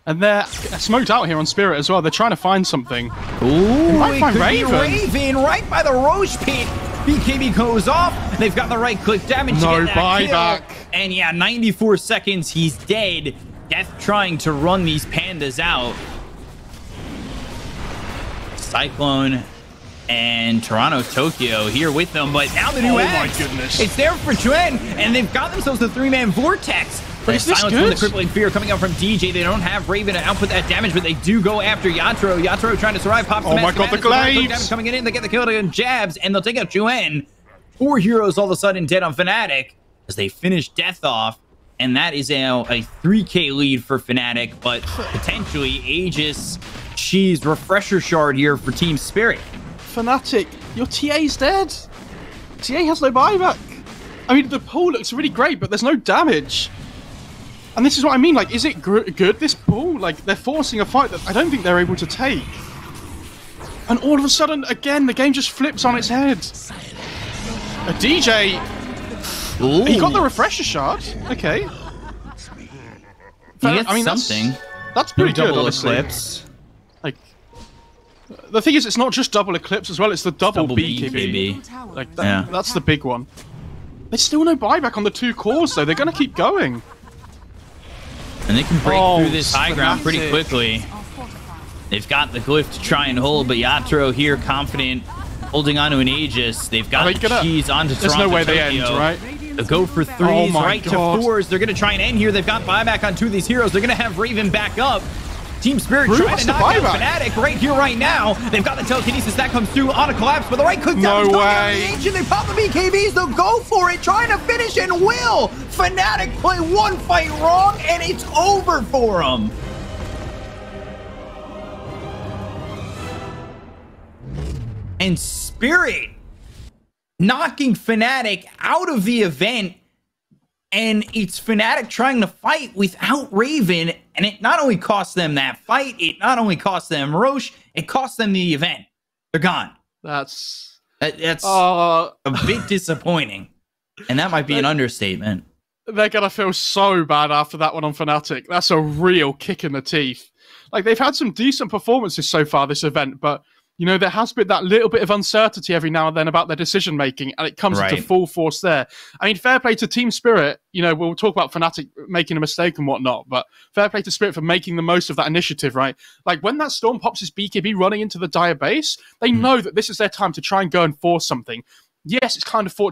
And they're smoked out here on Spirit as well. They're trying to find something. Ooh, might find Raven right by the Roche pit. BKB goes off. They've got the right-click damage to get that buyback. Kill. And yeah, 94 seconds. He's dead. Death trying to run these pandas out. Cyclone and Toronto Tokyo here with them, but now the new axe. My goodness. It's there for Chuen, and they've got themselves a 3-man Vortex. But is this silence good? From the crippling fear coming out from DJ. They don't have Raven to output that damage, but they do go after Yatoro. Yatoro trying to survive. Pops oh my god, the glaives! Damage coming in. They get the kill on jabs, and they'll take out Chuen. 4 heroes all of a sudden dead on FNATIC as they finish Death off. And that is now a 3K lead for FNATIC, but potentially Aegis, she's refresher shard here for Team Spirit. FNATIC, your TA's dead. TA has no buyback. I mean, the pull looks really great, but there's no damage. And this is what I mean, like, is it good, this pull? Like, they're forcing a fight that I don't think they're able to take. And all of a sudden, again, the game just flips on its head. A DJ... Ooh. He got the refresher shard. Okay. I mean, something. That's pretty good, double honestly. eclipse. Like, the thing is, it's not just double eclipse as well. It's the double BKB. Like, that's the big one. There's still no buyback on the 2 cores, though. They're going to keep going. And they can break through this high ground pretty quickly. They've got the glyph to try and hold, but Yatoro here confident, holding onto an Aegis. They've got the cheese onto Toronto. There's no way Tokyo. they end, right? They'll go for 3s, right to 4s. They're going to try and end here. They've got buyback on 2 of these heroes. They're going to have Raven back up. Team Spirit trying to knock out FNATIC right here, right now. They've got the telekinesis that comes through on a collapse, but the right click down is going the ancient. They pop the BKBs. They'll go for it, trying to finish, and will. FNATIC play one fight wrong, and it's over for them. And Spirit knocking FNATIC out of the event, and it's FNATIC trying to fight without Raven, and it not only cost them that fight, it not only cost them Roche, it cost them the event. They're gone. That's a bit disappointing, and that might be an understatement. They're gonna feel so bad after that one on FNATIC. That's a real kick in the teeth. Like, they've had some decent performances so far this event, but you know, there has been that little bit of uncertainty every now and then about their decision making, and it comes into full force there. I mean, fair play to Team Spirit. You know, we'll talk about FNATIC making a mistake and whatnot, but fair play to Spirit for making the most of that initiative, right? Like, when that Storm pops his BKB running into the Dire base, they know that this is their time to try and go and force something. Yes, it's kind of fortunate